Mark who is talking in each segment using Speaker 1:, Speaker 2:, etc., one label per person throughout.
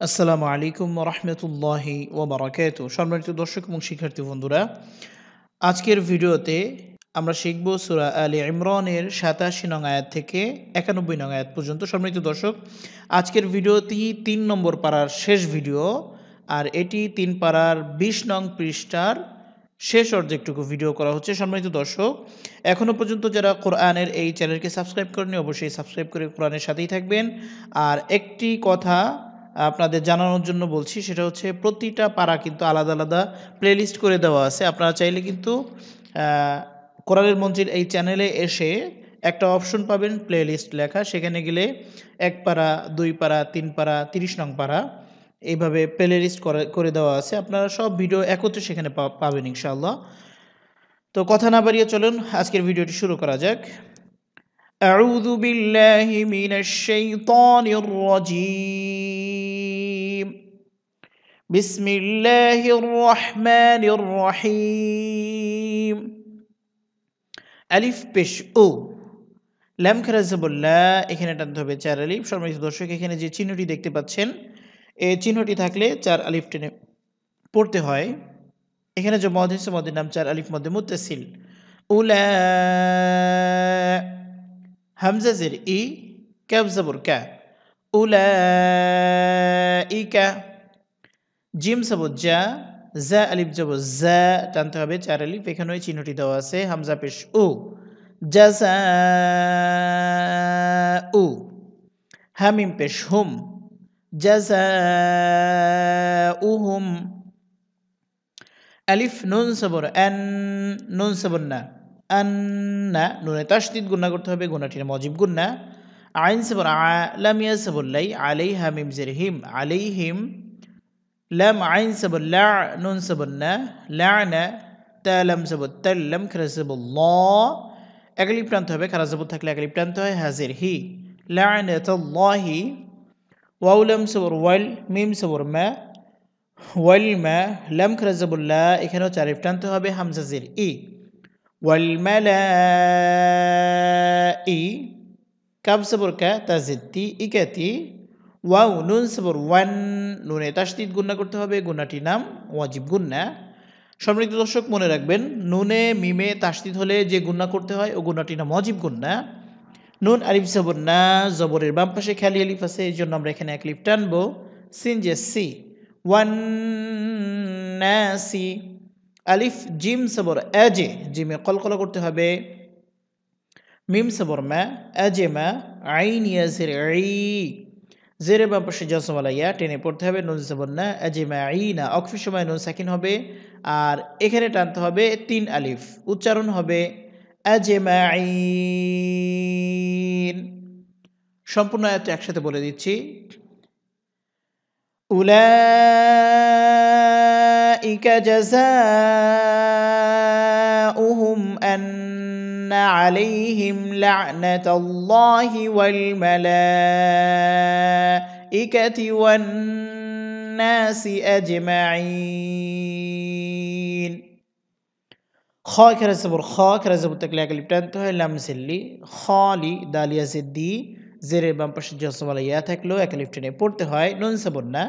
Speaker 1: আসসালামু আলাইকুম রহমতুল্লাহি ওবরাকাতু। সম্মানিত দর্শক এবং শিক্ষার্থী বন্ধুরা, আজকের ভিডিওতে আমরা শিখব সূরা আলে ইমরানের ৮৭ নং আয়াত থেকে ৯১ নং আয়াত পর্যন্ত। সম্মানিত দর্শক, আজকের ভিডিওটি ৩ নম্বর পারার শেষ ভিডিও, আর এটি ৩ পারার ২০ নং পৃষ্ঠার শেষ অর্ধেকটুকু ভিডিও করা হচ্ছে। সম্মানিত দর্শক, এখনও পর্যন্ত যারা কোরআনের এই চ্যানেলকে সাবস্ক্রাইব করেনি, অবশ্যই সাবস্ক্রাইব করে কোরআনের সাথেই থাকবেন। আর একটি কথা আপনাদের জানানোর জন্য বলছি, সেটা হচ্ছে প্রতিটা পারা কিন্তু আলাদা আলাদা প্লেলিস্ট করে দেওয়া আছে। আপনারা চাইলে কিন্তু কোরআনের মঞ্জিল এই চ্যানেলে এসে একটা অপশন পাবেন প্লেলিস্ট লেখা, সেখানে গেলে ১ পারা, ২ পারা, ৩ পারা, ৩০ নং পারা, এইভাবে প্লেলিস্ট করে দেওয়া আছে। আপনারা সব ভিডিও একত্রে সেখানে পাবেন ইনশাআল্লাহ। তো কথা না বাড়িয়ে চলুন আজকের ভিডিওটি শুরু করা যাক। আউযু বিল্লাহি মিনাশ শাইতানির রাজীম। বিসমিল্লাহির রহমানির রহিম। আলিফ পেশ ও, লাম খারা জবর লা, এখানে টানতে হবে ৪ আলিফ। সম্মানিত দর্শক, এখানে যে চিহ্নটি দেখতে পাচ্ছেন, এই চিহ্নটি থাকলে ৪ আলিফ টেনে পড়তে হয়। এখানে যে মদ হয়েছে, মদের নাম ৪ আলিফ মধ্যে মুত্তাসিল। উলা, হামজা জের ই, কাফ জবর কা, উলাইকা। জিম জবর জা, জা আলিফ জবর জা, টানতে হবে ৪ আলিফ। এখানে ওই চিহ্নটি দেওয়া আছে, হামজা পেশ উ, জাযাউ। হামিম পেশ হুম, জাযাউহুম। আলিফ নুন সবর আন, নুন সবর না, আন্না, নুনে তাসদিদ গুন্না করতে হবে, গুন্নাটির মজিব গুন্না। আইন সবর আ, লাম ইয়া সবর লাই, আলাইহা মিম জের হিম, আলাইহিম। লাম আইন সবর লা, নুন সবর না, লানা। তা লাম সবর তাল, লাম খারা সবর ল, এক আলিফ টানতে হবে, খারা সবর থাকলে এক আলিফ টানতে হয়, হাজির হি। লানাতুল্লাহি। ওয়াও লাম সবর ওয়াল, মিম সবর মা, ওয়াল মা, লাম খারা জবর লা, এখানেও ৪ আলিফ টানতে হবে, হামজা জের ই। ওয়াল মালাই, কাফ জবর কা, তা জের তি, ইকাতি। ওয়াও নুন সবর ওয়ান, নুনে তাসদিদ গুন্না করতে হবে, গুন্নাটির নাম ওয়াজিব গুন্না। সম্মানিত দর্শক, মনে রাখবেন, নুনে মিমে তাসদিদ হলে যে গুন্না করতে হয় ও গুন্নাটির নাম ওয়াজিব গুন্না। নুন আলিফ জবর না, জবরের বাম পাশে খালি আলিফ আছে, এই জন্য আমরা এখানে এক আলিফ টানবো। সিন যে সি, ওয়ান নাসি। আলিফ জিম সবর এজে, জিমে কলকলা করতে হবে। মিম সবর মা, এজে মা। আইন ইয়াসির ই, জেরে বাম পাশে জসমলা ইয়া, টেনে পড়তে হবে, নুন সবর না, এজে মা ই না, অকফির সময় নুন সাকিন হবে। আর এখানে টানতে হবে ৩ আলিফ, উচ্চারণ হবে আজমাইন। সম্পূর্ণ আয়াতটা একসাথে বলে দিচ্ছি। উলাইকা জাযাউহুম আন্না আলাইহিম লা'নাতুল্লাহি ওয়াল মালাইকাতি ওয়ান নাসি আজমাইন। খ খেরা জবর খ, খেরা জবর থাকলে এক আলিফ টানতে হয়, লাম জিল্লি, খালি, দালিয়া জিদ্দি, জেরের বাম পাশে জসমালা ইয়া থাকলেও এক আলিফ টেনে পড়তে হয়, নুন সাবর না,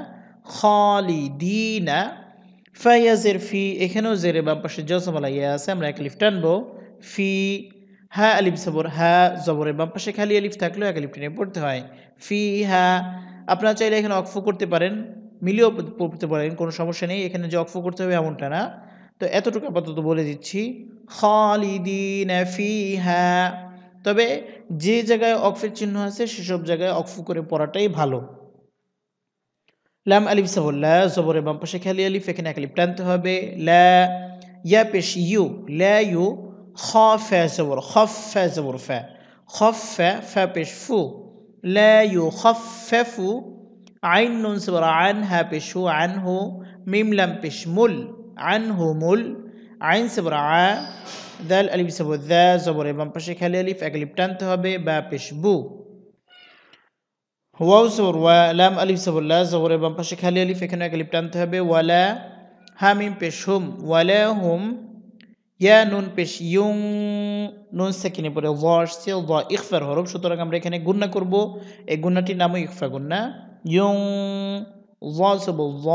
Speaker 1: খালিদিনা। ফায়াজের ফি, এখানেও জেরের বাম পাশে জসমালা ইয়া আছে, আমরা এক আলিফ টানবো, ফি। হা আলিফ জবর হা, জবরের বাম পাশে খালি আলিফ থাকলেও এক আলিফ টেনে পড়তে হয়, ফি হা। আপনারা চাইলে এখানে অক্ফ করতে পারেন, মিলিয়েও পড়তে পারেন, কোনো সমস্যা নেই। এখানে যে অক্ফ করতে হবে এমনটা না। তো এতটুকু আপাতত বলে দিচ্ছি, খালিদিনা ফিহা। তবে যে জায়গায় অক্ফের চিহ্ন আছে সেসব জায়গায় অক্ফ করে পড়াটাই ভালো। লাম আলিফ জবর লা, জবরের বাম পাশে খালি আলিফ, এখানে এক আলিফ টানতে হবে, লা। ইয়া পেশ ইউ, লা ইউ। খ ফা জবর খফ, ফা জবর ফা, খফ ফা, ফা পেশ ফু, লা ইউ খফফু। আইন নুন জবর আন, হা পেশ হু, আনহু। মিম লাম পেশ মুল, আনহু মুল। আইন জবর আ, দাল আলিফ জবর দা, জবরের বাম পাশে খালি আলিফ, এক আলিফ টানতে হবে, বা পেশ বু। ওয়াও জবর ওয়া, লাম আলিফ জবর লা, জবরের বাম পাশে খালি আলিফ, এখানে এক আলিফ টানতে হবে, ওয়ালা। হামিম পেশ হুম, ওয়ালা হুম। ইয়া নুন পেশ ইউং, নুন সাকিনে পরে ওয়া আসছে, ওয়া ইখফার হরফ, সুতরাং আমরা এখানে গুন্না করব, এই গুন্নাটির নামও ইখফা গুন্না। ইউং য সবর য,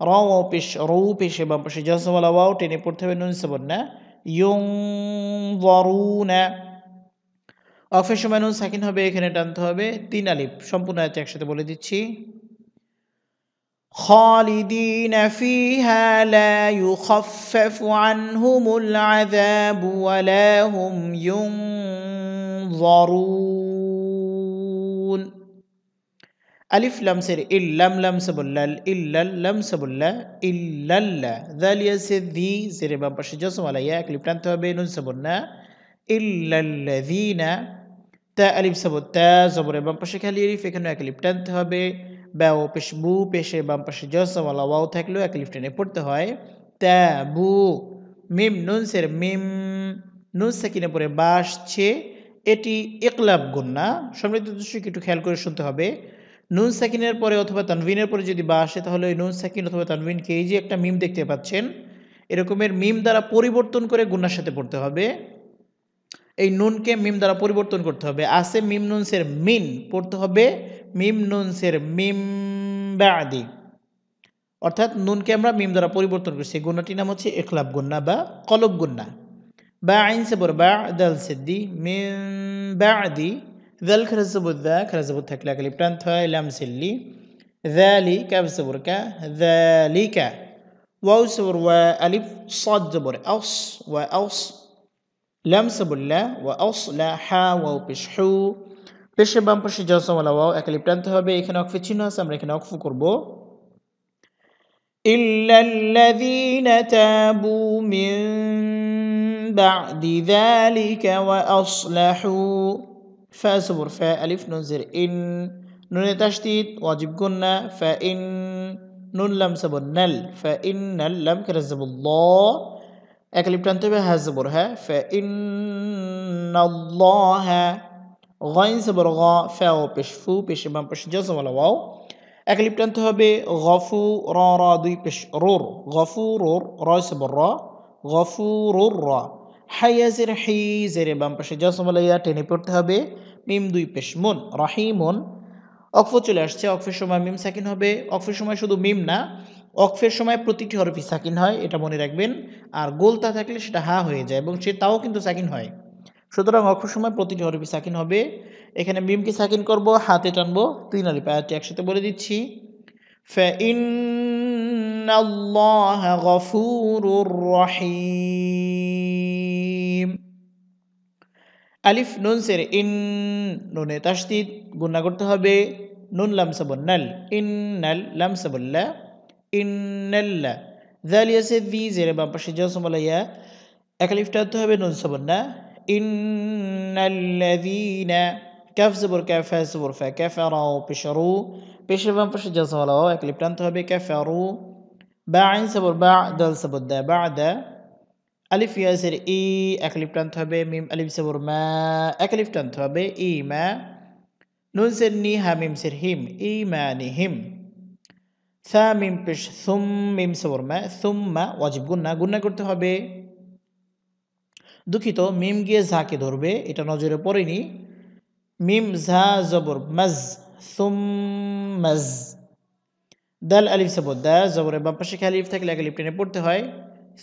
Speaker 1: র ওয়াও পেশ রু পেশে বাম পাশে জজমওয়ালা ওয়াও টেনে পড়তে হবে নুন সবর না, ইউনযরুনা। ওয়াকফের সময় নুন সাকিন হবে, এখানে টানতে হবে 3 আলিফ। সম্পূর্ণ আয়াতটা একসাথে বলে দিচ্ছি। خالدين فيها لا يخفف عنهم العذاب ولا هم ينظرون। ألف لام سر إلم لم سبلل إلا لم سبلا إلا لا ذال يسد ذي زر بام পাশে জজম আলা ইয়া ক্লিপ টানতে হবে নুন সাবনা إلا الذين তা আলিফ সাবত তা জবর বাম পাশে খালি আলিফ, এখানে এক আলিফ টানতে হবে। বাও পেশ বু পেশে বাম পাশে জজম আলা ওয়াও থাকলেও এক আলিফ টেনে পড়তে হয়। তা বু মিম নুন সের মিম নুন সাকিনে পরে বা আসছে, এটি ইকলাব গুন্না। সম্মানিত দর্শক একটু খেয়াল করে শুনতে হবে। নুন সাকিনের পরে অথবা তানভিনের পরে যদি বা আসে তাহলে ওই নুন সাকিন অথবা তানভিনকে এই যে একটা মিম দেখতে পাচ্ছেন এরকমের মিম দ্বারা পরিবর্তন করে গুন্নার সাথে পড়তে হবে। এই নুনকে মিম দ্বারা পরিবর্তন করতে হবে। আসে মিম নুন সের মিন পড়তে হবে মিম নুন সের মিম বাদি, অর্থাৎ নুনকে আমরা মিম দ্বারা পরিবর্তন করছি। গুন্নাটির নাম হচ্ছে ইখলাব গুন্না বা কলব গুন্না। বা আইন সে বড় বা দাল সিদ্দি মিম বাদি দাল খারাজবুদ্দা খারাজবুদ থাকলে আলিফ টানতে হয় লাম সিল্লি যালি কাফ সবর কা যালিকা ওয়াও সবর ওয়া আলিফ সাদ জবর আস ওয়া আস লাম সাবুল্লা ওয়া আসলা হা ওয়াও পেশ হু পেশে বাম পাশে জজমওয়ালা ওয়াও এক আলিফ টানতে হবে। এখানে অক্ফে চিহ্ন আছে, আমরা এখানে অক্ফ করব। ইল্লাল্লাযীনা তাবু মিন বা'দি যালিকা ওয়া আসলাহু ফা সবর ফা আলিফ নুন জের ইন নুনে তাশদীদ ওয়াজিব গুন্না ফা ইন নুন লাম সাবর নাল ফা ইন্নাল লাম কারাযাবুল্লাহ এক আলিফ টানতে হবে হা জবর হ্যাঁ ফা ইন্নাল্লাহা গাইন জবর গা ফা ও পেশ ফু পেশে বাম পাশে জজমওয়ালা ওয়াও এক আলিফ টানতে হবে গফু র র দুই পেশ রোর গফুরুর র জবর র গফুরুর র হাইয়া জের হি জেরে বাম পাশে জজমওয়ালা ইয়া টেনে পড়তে হবে মিম দুই পেশ মুন রাহিমুন। অক্ফ চলে আসছে, অক্ফের সময় মিম সাকিন হবে। অক্ফের সময় শুধু মিম না, অক্ফের সময় প্রতিটি হরফই সাকিন হয়, এটা মনে রাখবেন। আর গোলতা থাকলে সেটা হা হয়ে যায় এবং তাও কিন্তু সাকিন হয়। সুতরাং অক্ফের সময় প্রতিটি হরফই সাকিন হবে। এখানে মিমকে সাকিন করব, হাতে টানবো 3 আলিফ। আয়াতটি একসাথে বলে দিচ্ছি। ফাইন্নাল্লাহা গফুরুর রহিম। আলিফ নুন সের ইন নুনে তাশদীদ গুন্না করতে হবে নুন লাম সাবন্নাল ইন্নাল লাম সাবল্লা ইন্নাল্লা যাল ইয়াসে দি জেরে বাম পাশে জজমওয়ালা ইয়া এক আলিফ টানতে হবে নুন সাবন্না ইন্নাল্লাযীনা কাফ জবর কাফ ফা জবর ফা কাফারাও পেশরু পেশে বাম পাশে জজমওয়ালা এক আলিফ টানতে হবে কাফারু বা আইন সাবর বা দাল সাবর দা বাদা আলিফ ইয়াসের ই এক আলিফ টানতে হবে মিম আলিফ সাবর মা এক আলিফ টানতে হবে ই মা নুন সের নি হা মিম সের হিম ঈমানিহিম সা মিম পেশ সুম মিম সাবর মা সুম্মা ওয়াজিব গুন্না গুন্না করতে হবে। দুঃখিত, মিম গিয়ে ঝাকে ধরবে, এটা নজরে পড়েনি। মিম ঝা জবর মাজ সুম মাজ দাল আলিফ সাবর দা জবরে বাম পাশে আলিফ থাকলে এক আলিফ টেনে পড়তে হয়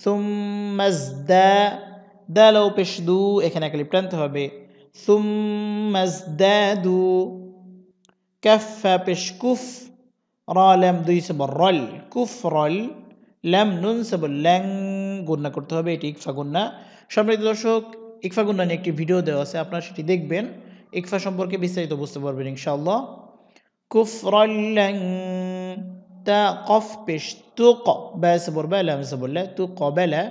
Speaker 1: সুম্মাজদা দালাও পেশ দু এখানে এক আলিফ টানতে হবে সুম্মাজদাদু কাফা পেশ কুফ র লাম দুই সাবর রল কুফ রল লাম নুন সাবর ল্যাং গুন্না করতে হবে, এটি ইকফা গুন্না। সম্মানিত দর্শক, ইকফা গুন্না নিয়ে একটি ভিডিও দেওয়া আছে, আপনারা সেটি দেখবেন, ইকফা সম্পর্কে বিস্তারিত বুঝতে পারবেন ইনশাআল্লাহ। কুফরাল্লাং তা কফ পেশ তুক বা সাবর বা লাম সাবর লা তুকবালা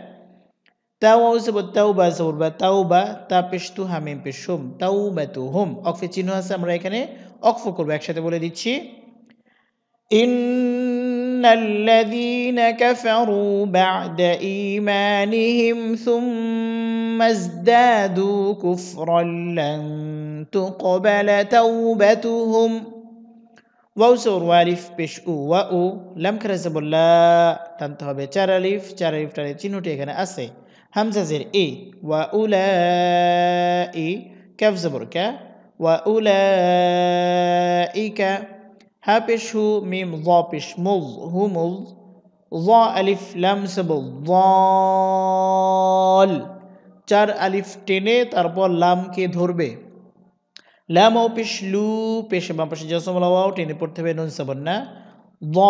Speaker 1: তাও সাবর তাওবা সাবর বা তাওবা তা পেশ তু হা মিম পেশ হুম তাওবাতুহুম অক্ফে চিহ্ন আছে, আমরা এখানে অক্ফ করব। একসাথে বলে দিচ্ছি ইন্নাল্লাযীনা কাফারু বা'দা ঈমানিহিম সুম্মা ইজদাদু কুফরান লান তুকবালা তাওবাতুহুম ওয়াও সর ওয়ালিফ পেশ উ ওয়া উ লাম খারাজে বললা টানতে হবে 4 আলিফ 4 আলিফ টানের চিহ্নটি এখানে আছে। হামজা জের ই ওয়া উলাই কাফ জবর কা ওয়া উলাইকা হা পেশ হু মিম য পেশ মুজ হুমুজ য আলিফ লাম সাবুল যল 4 আলিফ টেনে তারপর লামকে ধরবে লাম ও পেশ লু পেশে বাম পাশে জসমলা ওয়াও টেনে পড়তে হবে নুন সাবন না ضالুনা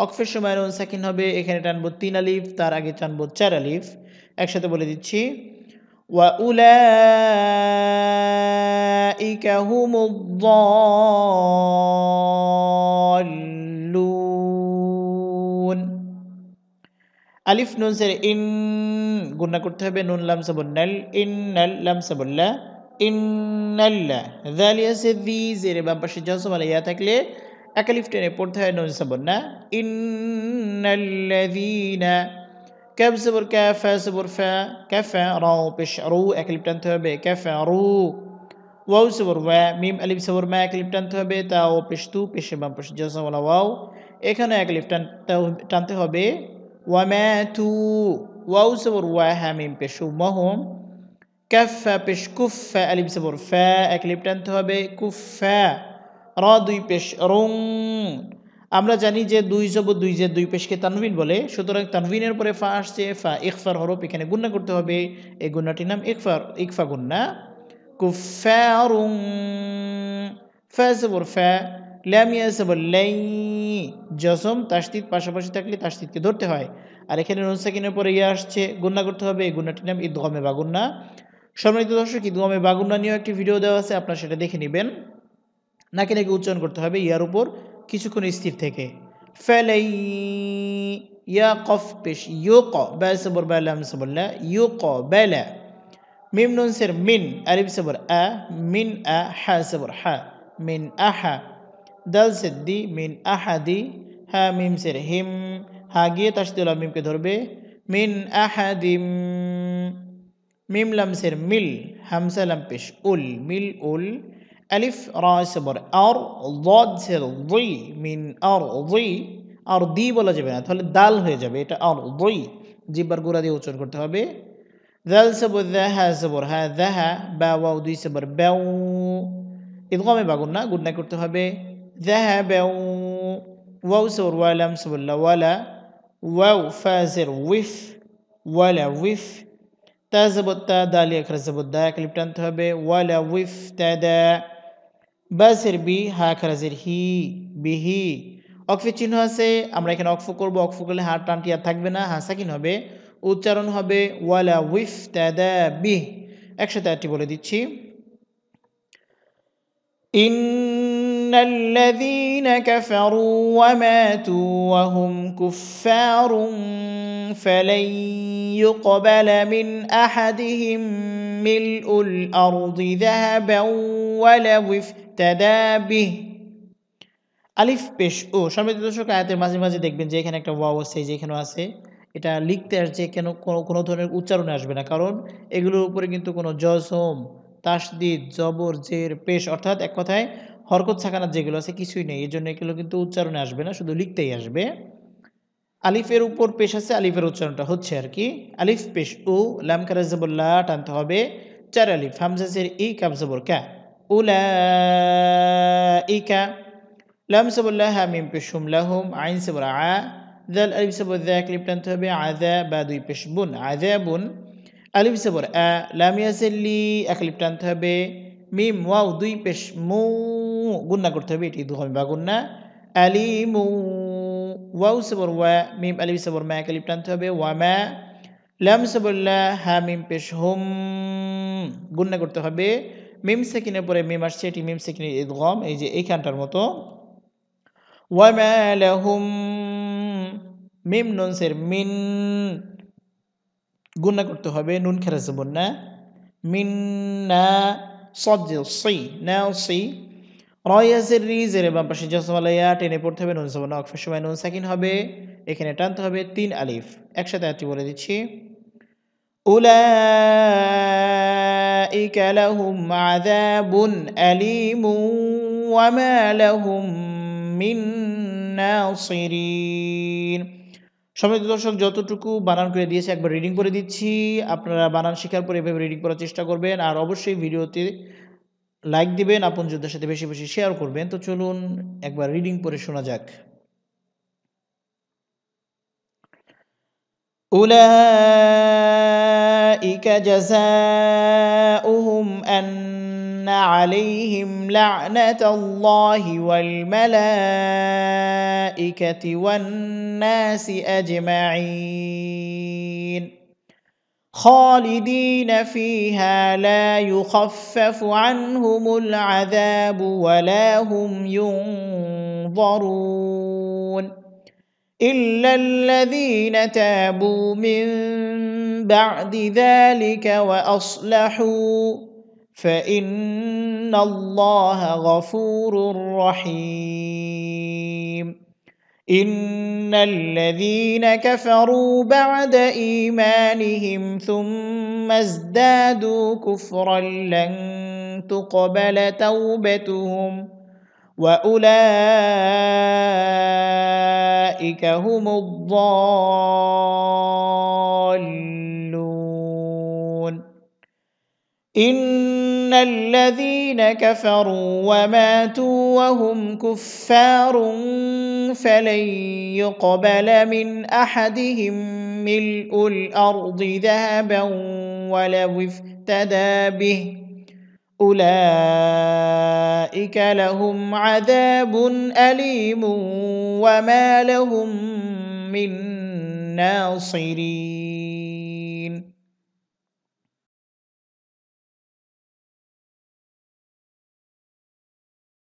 Speaker 1: অকফের সময় নুন সাকিন হবে এখানে টানবো 3 আলিফ তার আগে টানবো 4 আলিফ একসাথে বলে দিচ্ছি ওয়া উলাইকা হুমুদ-দাল্লুন আলিফ নুন জের ইন গুণনা করতে হবে নুন লাম সাবুন্নাল ইন্নাল লাম সাবুল্লা ইন্নাল্লা যাল ইয়াসে দি জের বাম পাশে জজম আলা ইয়া থাকলে এক আলিফ টেনে পড়তে হয় নুন সাবুন্না ইন্নাল্লাযীনা কাফ জবর কাফ ফা জবর ফা কাফা রা পেশ রু এক আলিফ টানতে হবে কাফারু ওয়াও জবর ওয়া মিম আলিফ জবর মা এক আলিফ টানতে হবে তাও পেশ তু পেশে বাম পাশে জজম আলা ওয়াও এখানে এক আলিফ টানতে হবে ওয়ামাতু ওয়াও জবর ওয়া হা মিম পেশ মাহুম কাফা পেশ কুফা আলিফ জবর ফা এক আলিফ টানতে হবে কুফা রা দুই পেশ রুং আমরা জানি যে দুই জবর দুই জের দুই পেশকে তানবিন বলে সুতরাং তানবিনের পরে ফা আসছে ফা ইখফার হরফ এখানে গুণনা করতে হবে এই গুণনাটির নাম ইকফা গুণনা কুফারুং ফা জবর ফা লাম ইয়া জবর লাই জজম তাসদীদ পাশাপাশি থাকলে তাসদীদকে ধরতে হয় আর এখানে নুন সাকিনের পরে ইয়া আসছে গুণনা করতে হবে এই গুণনাটির নাম ইদগামে বাগুন্না সম্মানিত দর্শক ইদগামে বাগুন্না নিয়েও একটি ভিডিও দেওয়া আছে আপনারা সেটা দেখে নেবেন নাকি নাকি উচ্চারণ করতে হবে ইয়ার উপর কিছুক্ষণ স্থির থেকে ফালাই ইয়া কফ পেশ ইউক বা সবর বা লাম সবর লা ইউক বালা মিম নুন সের মিন আলিফ সবর আ মিন আ হা সবর হা মিন আহা দাল সিদ্দি মিন আহাদি হা মিম সের হিম হা গিয়ে তাসদীদ মিমকে ধরবে মিন আহাদিম মিম লাম সের মিল হামসা লাম পেশ উল মিল উল আলিফ রা সবর আর ضاد সের দুই মিন আর দুই আর দি বলা যাবে না তাহলে দাল হয়ে যাবে এটা আর দুই জিহ্বার গোড়া দিয়ে উচ্চারণ করতে হবে দাল সবর দা হা সবর হা দাহা বা ওয়াও দুই সবর বাউ ইদগামে বাগুন্না গুন্না করতে হবে যাহাবাউ ওয়াও সবর ওয়া লাম সবর লা ওয়ালা ওয়াও ফা জের উইফ ওয়ালা উইফ তা জবর তা দালিয়া খারা জবর দা ক্লিপ টানতে হবে ওয়ালা উইফ তাদা বাসের বি হা খারাজের হি বিহি অকফের চিহ্ন আছে আমরা এখানে অকফ করব অকফ করলে হা টানটি আর থাকবে না হা সাকিন হবে উচ্চারণ হবে ওয়ালা উইফ তাদা বিহ একসাথে আরটি বলে দিচ্ছি ইন্নাল্লাযীনা কাফারু ওয়া মাতু ওয়া হুম কুফফারুন فلن يقبل من أحدهم ملء الأرض ذهبا ولو افتدى به আলিফ পেশ ও সম্মানিত দর্শক আয়াতের মাঝে মাঝে দেখবেন যে এখানে একটা ওয়াও আছে যে এখানেও আছে এটা লিখতে আসছে কেন কোনো ধরনের উচ্চারণে আসবে না কারণ এগুলোর উপরে কিন্তু কোনো জজম তাসদীদ জবর জের পেশ অর্থাৎ এক কথায় হরকত সাকানাত যেগুলো আছে কিছুই নেই এই জন্য এগুলো কিন্তু উচ্চারণে আসবে না শুধু লিখতেই আসবে আলিফের উপর পেশ আছে আলিফের উচ্চারণটা হচ্ছে আর কি আলিফ পেশ উ লাম কারা জবর লা টানতে হবে 4 আলিফ হামজা জের ই কাফ জবর কা উলাইকা লাম জবর লা হা মিম পেশ হুম লাহুম আইন জবর আ দাল আলিফ জবর দা ক্লিপ টানতে হবে আযা বা দুই পেশ বুন আযাবুন আলিফ জবর আ লাম ইয়া জের লি এক ক্লিপ টানতে হবে মিম ওয়াও দুই পেশ মু গুণনা করতে হবে এটি দুই হবে বা গুণনা আলিমু ওয়াও সবর ওয়া মিম আলিফ সবর মা এক আলিফ টানতে হবে ওয়া মা লাম সবর লা হা মিম পেশ হুম গুণনা করতে হবে মিম সাকিনের পরে মিম আসছে এটি মিম সাকিনের ইদগাম এই যে এইখানটার মতো ওয়া মা লাহুম মিম নুন সের মিন গুণনা করতে হবে নুন খেরা জবর না মিন্না صاد সি না সি রয়াজের রি জের বাম পাশে জসমলাইয়া টেনে পড়তে হবে নুন জবর অকফের সময় নুন সাকিন হবে এখানে টানতে হবে 3 আলিফ একসাথে আয়াতটি বলে দিচ্ছি উলাইকা লাহুম আযাবুন আলীমুন ওয়া মা লাহুম মিন নাসিরিন সম্মানিত দর্শক, যতটুকু বানান করে দিয়েছি একবার রিডিং করে দিচ্ছি। আপনারা বানান শেখার পর এভাবে রিডিং করার চেষ্টা করবেন। আর অবশ্যই ভিডিওতে লাইক দিবেন, আপনজনদের সাথে বেশি, বেশি শেয়ার করবেন। তো চলুন একবার রিডিং পড়ে শোনা যাক। أولئك جزاؤهم أن عليهم لعنة الله والملائكة والناس أجمعين خالدين فيها لا يخفف عنهم العذاب ولا هم ينظرون إلا الذين تابوا من بعد ذلك وأصلحوا فإن الله غفور رحيم إن الذين كفروا بعد إيمانهم ثم ازدادوا كفرا لن تقبل توبتهم وأولئك هم الضالون إن الذين كفروا وماتوا وهم كفار فلن يقبل من أحدهم ملء الأرض ذهبا ولو افتدى به أولئك لهم عذاب أليم وما لهم من ناصرين